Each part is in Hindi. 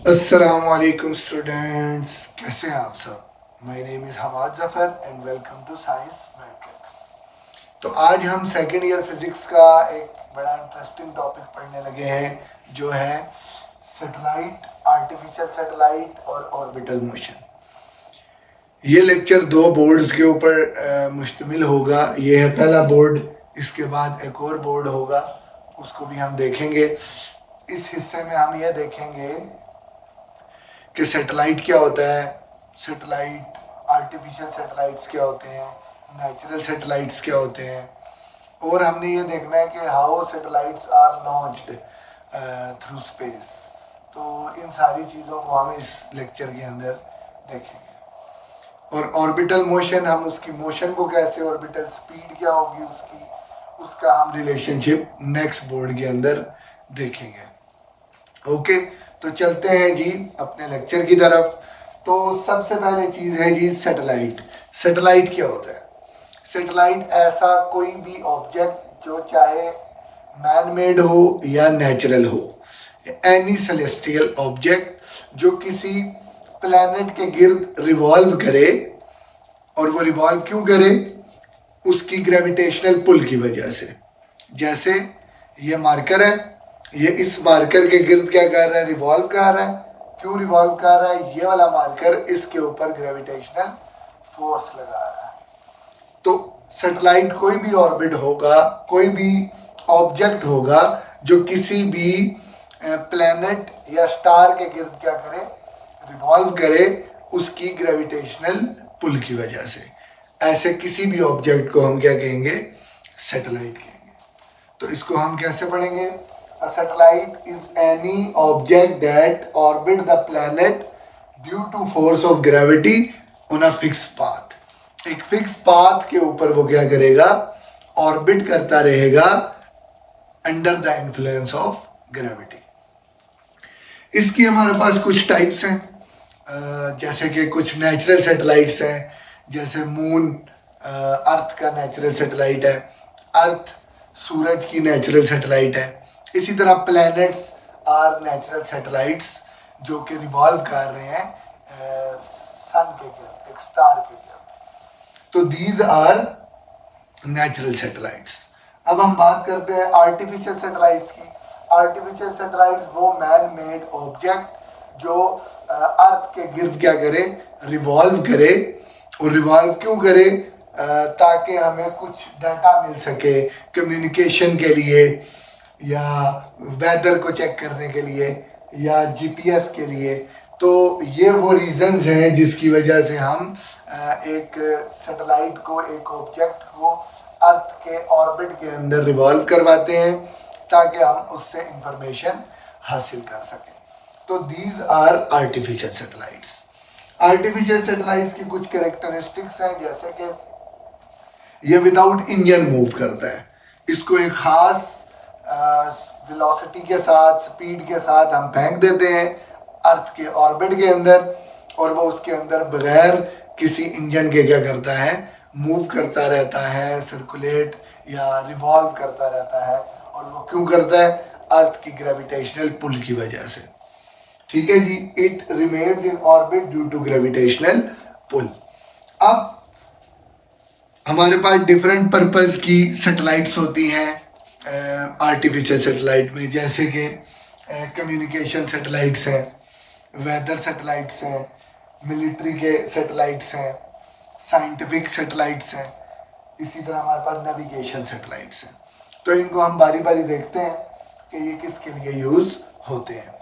अस्सलामुअलैकुम स्टूडेंट्स, कैसे हैं आप सब। My name is Hamad Zafar and welcome to science matrix. तो आज हम सेकेंड ईयर फिज़िक्स का एक बड़ा इंटरेस्टिंग टॉपिक पढ़ने लगे हैं, जो है सैटेलाइट, आर्टिफिशियल सैटेलाइट और ऑर्बिटल मोशन। ये लेक्चर दो बोर्ड्स के ऊपर मुश्तमिल होगा। ये है पहला बोर्ड, इसके बाद एक और बोर्ड होगा, उसको भी हम देखेंगे। इस हिस्से में हम ये देखेंगे कि सैटेलाइट क्या होता है, सैटेलाइट, आर्टिफिशियल सैटेलाइट्स क्या होते हैं, नेचुरल सैटेलाइट्स क्या होते हैं, और हमने ये देखना है कि how satellites are launched through space. तो इन सारी चीज़ों को हम इस लेक्चर के अंदर देखेंगे। और ऑर्बिटल मोशन, हम उसकी मोशन को कैसे, ऑर्बिटल स्पीड क्या होगी उसकी, उसका हम रिलेशनशिप नेक्स्ट बोर्ड के अंदर देखेंगे। ओके, तो चलते हैं जी अपने लेक्चर की तरफ। तो सबसे पहले चीज़ है जी सैटेलाइट। सैटेलाइट क्या होता है? सैटेलाइट ऐसा कोई भी ऑब्जेक्ट जो चाहे मैन मेड हो या नेचुरल हो, एनी सेलेस्टियल ऑब्जेक्ट जो किसी प्लैनेट के गिर्द रिवॉल्व करे। और वो रिवॉल्व क्यों करे? उसकी ग्रेविटेशनल पुल की वजह से। जैसे ये मार्कर है, ये इस मार्कर के गिर्द क्या कर रहा है? रिवॉल्व कर रहा है। क्यों रिवॉल्व कर रहा है? ये वाला मार्कर इसके ऊपर ग्रेविटेशनल फोर्स लगा रहा है। तो सैटेलाइट कोई भी ऑर्बिट होगा, कोई भी ऑब्जेक्ट होगा जो किसी भी प्लैनेट या स्टार के गिर्द क्या करे? रिवॉल्व करे, उसकी ग्रेविटेशनल पुल की वजह से। ऐसे किसी भी ऑब्जेक्ट को हम क्या कहेंगे? सैटेलाइट कहेंगे। तो इसको हम कैसे पढ़ेंगे? A satellite is any object that orbit the planet due to force of gravity on a fix path. एक फिक्स पाथ के ऊपर वो क्या करेगा? ऑर्बिट करता रहेगा under the influence of gravity. इसकी हमारे पास कुछ टाइप्स हैं, जैसे कि कुछ नेचुरल सैटेलाइट्स हैं, जैसे मून अर्थ का नेचुरल सैटेलाइट है, अर्थ सूरज की नेचुरल सैटेलाइट है। इसी तरह प्लैनेट्स आर नेचुरल सैटेलाइट्स जो कि रिवॉल्व कर रहे हैं सन के गिर्द, एक स्टार के गिर्द। तो दीज आर नेचुरल सैटेलाइट्स। अब हम बात करते हैं आर्टिफिशियल सैटेलाइट्स की। आर्टिफिशियल सैटेलाइट्स वो मैन मेड ऑब्जेक्ट जो अर्थ के गिर्द क्या करे? रिवॉल्व करे। और रिवॉल्व क्यों करे? ताकि हमें कुछ डाटा मिल सके कम्युनिकेशन के लिए, या वेदर को चेक करने के लिए, या जीपीएस के लिए। तो ये वो रीजंस हैं जिसकी वजह से हम एक सैटेलाइट को, एक ऑब्जेक्ट को अर्थ के ऑर्बिट के अंदर रिवॉल्व करवाते हैं ताकि हम उससे इंफॉर्मेशन हासिल कर सकें। तो these are artificial satellites. Artificial satellites की कुछ कैरेक्टरिस्टिक्स हैं, जैसे कि ये विदाउट इंजन मूव करता है। इसको एक खास वेलोसिटी के साथ, स्पीड के साथ हम फेंक देते हैं अर्थ के ऑर्बिट के अंदर, और वो उसके अंदर बगैर किसी इंजन के क्या करता है? मूव करता रहता है, सर्कुलेट या रिवॉल्व करता रहता है। और वो क्यों करता है? अर्थ की ग्रेविटेशनल पुल की वजह से। ठीक है जी, it remains in orbit due to gravitational pull. अब हमारे पास डिफरेंट पर्पस की सैटेलाइट्स होती हैं आर्टिफिशियल सैटेलाइट में, जैसे कि कम्युनिकेशन सैटेलाइट्स हैं, वेदर सैटेलाइट्स हैं, मिलिट्री के सैटेलाइट्स हैं, साइंटिफिक सैटेलाइट्स हैं। इसी तरह हमारे पास नेविगेशन सैटेलाइट्स हैं। तो इनको हम बारी बारी देखते हैं कि ये किसके लिए यूज़ होते हैं।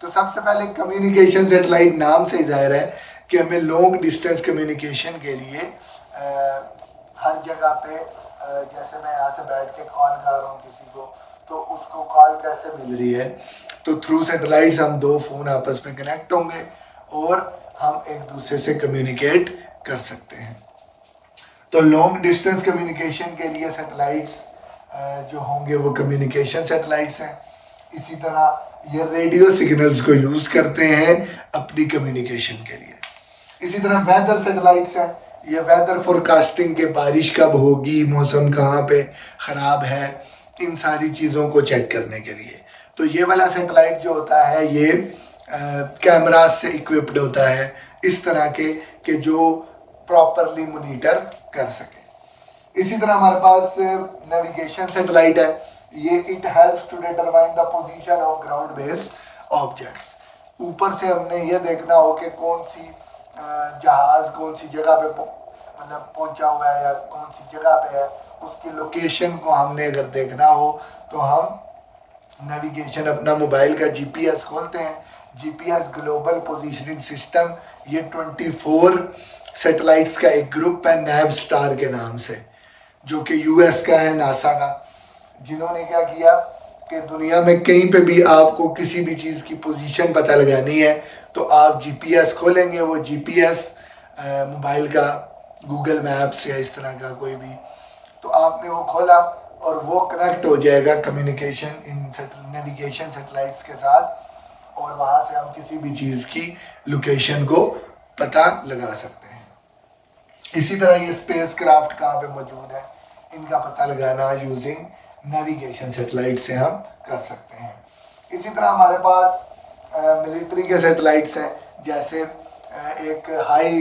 तो सबसे पहले कम्युनिकेशन सैटेलाइट, नाम से जाहिर है कि हमें लॉन्ग डिस्टेंस कम्युनिकेशन के लिए हर जगह पे, जैसे मैं यहाँ से बैठ के कॉल कर रहा हूँ किसी को, तो उसको कॉल कैसे मिल रही है? तो थ्रू सैटेलाइट्स हम दो फ़ोन आपस में कनेक्ट होंगे और हम एक दूसरे से कम्युनिकेट कर सकते हैं। तो लॉन्ग डिस्टेंस कम्युनिकेशन के लिए सैटेलाइट्स जो होंगे वो कम्युनिकेशन सैटेलाइट्स हैं। इसी तरह ये रेडियो सिग्नल्स को यूज़ करते हैं अपनी कम्युनिकेशन के लिए। इसी तरह वेदर सैटेलाइट्स हैं, ये वेदर फोरकास्टिंग के बारिश कब होगी, मौसम कहाँ पे ख़राब है, इन सारी चीज़ों को चेक करने के लिए। तो ये वाला सैटेलाइट जो होता है ये कैमरास से इक्विप्ड होता है, इस तरह के कि जो प्रॉपरली मॉनिटर कर सके। इसी तरह हमारे पास नेविगेशन सैटेलाइट है। ये it helps to determine the position of ground based objects. ऊपर से हमने ये देखना हो कि कौन सी जहाज कौन सी जगह पे मतलब पहुंचा हुआ है या कौन सी जगह पे है, उसकी लोकेशन को हमने अगर देखना हो तो हम नेविगेशन अपना मोबाइल का जीपीएस खोलते हैं। जीपीएस ग्लोबल पोजीशनिंग सिस्टम, ये 24 सैटेलाइट्स का एक ग्रुप है नैव स्टार के नाम से, जो कि यूएस का है, नासा का, जिन्होंने क्या किया कि दुनिया में कहीं पे भी आपको किसी भी चीज़ की पोजीशन पता लगानी है तो आप जीपीएस खोलेंगे, वो जीपीएस मोबाइल का, गूगल मैप्स या इस तरह का कोई भी, तो आपने वो खोला और वो कनेक्ट हो जाएगा कम्युनिकेशन इन नेविगेशन सैटेलाइट्स के साथ, और वहाँ से हम किसी भी चीज़ की लोकेशन को पता लगा सकते हैं। इसी तरह ये स्पेस क्राफ्ट कहाँ पे मौजूद है, इनका पता लगाना यूजिंग नेविगेशन सैटेलाइट से हम कर सकते हैं। इसी तरह हमारे पास मिलिट्री के सैटेलाइट्स हैं, जैसे एक हाई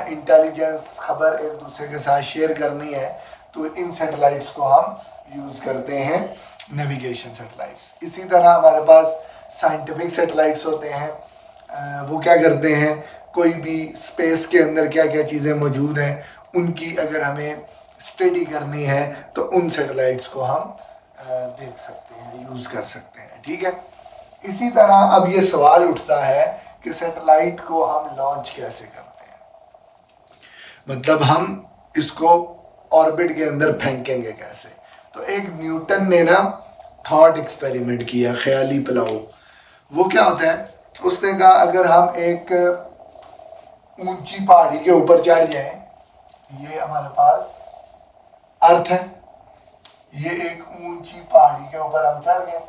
इंटेलिजेंस खबर एक दूसरे के साथ शेयर करनी है तो इन सैटेलाइट्स को हम यूज़ करते हैं, नेविगेशन सैटेलाइट्स। इसी तरह हमारे पास साइंटिफिक सैटेलाइट्स होते हैं, वो क्या करते हैं, कोई भी स्पेस के अंदर क्या क्या चीज़ें मौजूद हैं उनकी अगर हमें स्टडी करनी है तो उन सैटेलाइट्स को हम देख सकते हैं, यूज़ कर सकते हैं। ठीक है। इसी तरह अब ये सवाल उठता है कि सैटेलाइट को हम लॉन्च कैसे करते हैं, मतलब हम इसको ऑर्बिट के अंदर फेंकेंगे कैसे। तो एक न्यूटन ने ना थॉट एक्सपेरिमेंट किया, ख्याली पुलाव। वो क्या होता है, उसने कहा अगर हम एक ऊंची पहाड़ी के ऊपर चढ़ जाएं, ये हमारे पास अर्थ है, ये एक ऊंची पहाड़ी के ऊपर हम चढ़ गए,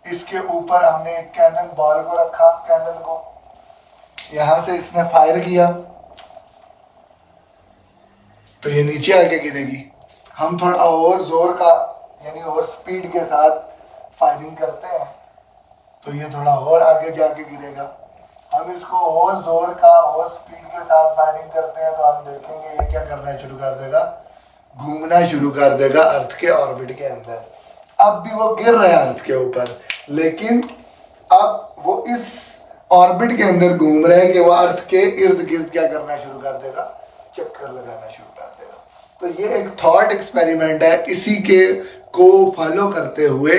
इसके ऊपर हमने एक कैनन बॉल को रखा, कैनन को यहां से इसने फायर किया तो ये नीचे आके गिरेगी। हम थोड़ा और जोर का यानी और स्पीड के साथ फायरिंग करते हैं तो ये थोड़ा और आगे जाके गिरेगा। हम इसको और जोर का और स्पीड के साथ फायरिंग करते हैं तो हम देखेंगे ये क्या करना शुरू कर देगा, घूमना शुरू कर देगा अर्थ के ऑर्बिट के अंदर। अब भी वो गिर रहा है अर्थ के ऊपर, लेकिन अब वो इस ऑर्बिट के अंदर घूम रहे हैं कि वो अर्थ के इर्द गिर्द क्या करना शुरू कर देगा, चक्कर लगाना शुरू कर देगा। तो ये एक थॉट एक्सपेरिमेंट है, इसी के को फॉलो करते हुए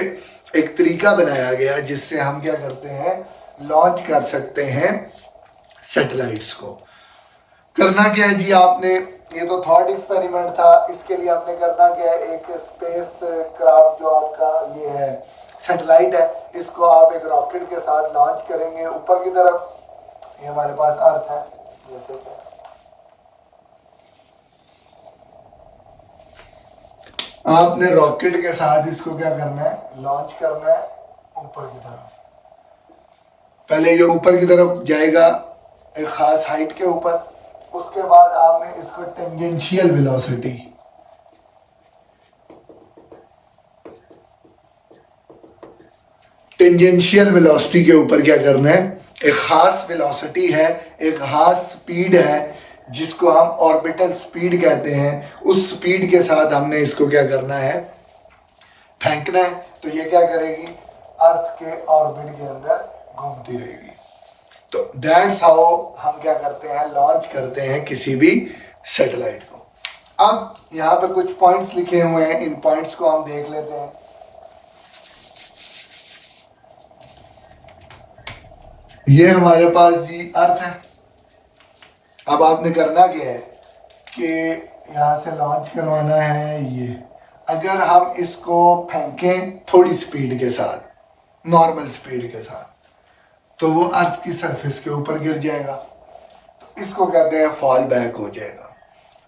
एक तरीका बनाया गया जिससे हम क्या करते हैं, लॉन्च कर सकते हैं सैटेलाइट्स को। करना क्या है जी, आपने ये तो थॉट एक्सपेरिमेंट था, इसके लिए आपने करना क्या है, एक स्पेस क्राफ्ट जो आपका ये है सैटेलाइट है, इसको आप एक रॉकेट के साथ लॉन्च करेंगे ऊपर की तरफ। ये हमारे पास अर्थ है, जैसे कि आपने रॉकेट के साथ इसको क्या करना है, लॉन्च करना है ऊपर की तरफ। पहले ये ऊपर की तरफ जाएगा एक खास हाइट के ऊपर, उसके बाद आपने इसको टेंजेंशियल वेलोसिटी, टेंजेंशियल वेलोसिटी के ऊपर क्या करना है, एक खास वेलोसिटी है, एक खास स्पीड है जिसको हम ऑर्बिटल स्पीड कहते हैं, उस स्पीड के साथ हमने इसको क्या करना है, फेंकना है। तो ये क्या करेगी, अर्थ के ऑर्बिट के अंदर घूमती रहेगी। तो दैट्स हाउ हम क्या करते हैं, लॉन्च करते हैं किसी भी सैटेलाइट को। अब यहाँ पे कुछ पॉइंट्स लिखे हुए हैं, इन पॉइंट्स को हम देख लेते हैं। ये हमारे पास जी अर्थ है। अब आपने करना क्या है कि यहाँ से लॉन्च करवाना है ये, अगर हम इसको फेंकें थोड़ी स्पीड के साथ, नॉर्मल स्पीड के साथ, तो वो अर्थ की सरफेस के ऊपर गिर जाएगा, तो इसको कहते हैं फॉल बैक हो जाएगा।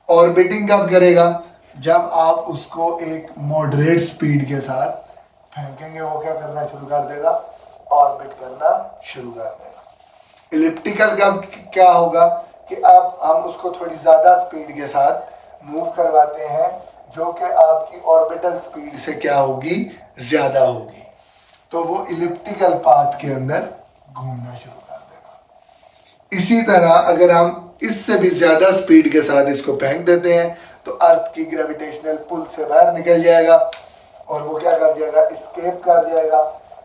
ऑर्बिटिंग कब करेगा, जब आप उसको एक मॉडरेट स्पीड के साथ फेंकेंगे, वो क्या करना शुरू कर देगा, ऑर्बिट करना शुरू कर देगा। इलिप्टिकल का क्या होगा कि अब हम उसको थोड़ी ज़्यादा स्पीड के साथ मूव करवाते हैं, जो कि आपकी ऑर्बिटल स्पीड से क्या होगी, ज़्यादा होगी, तो वो इलिप्टिकल पाथ के अंदर घूमना शुरू कर देगा। इसी तरह अगर हम इससे भी ज्यादा स्पीड के साथ इसको फेंक देते हैं तो अर्थ की ग्रेविटेशनल पुल से बाहर निकल जाएगा और वो क्या कर जाएगा, एस्केप कर जाएगा,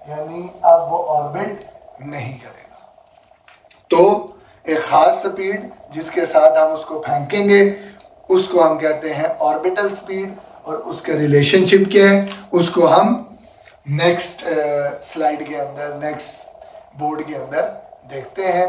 यानी अब वो ऑर्बिट नहीं करेगा। तो एक खास स्पीड जिसके साथ हम उसको फेंकेंगे उसको हम कहते हैं ऑर्बिटल स्पीड, और उसका रिलेशनशिप क्या है उसको हम नेक्स्ट स्लाइड के अंदर, नेक्स्ट बोर्ड के अंदर देखते हैं।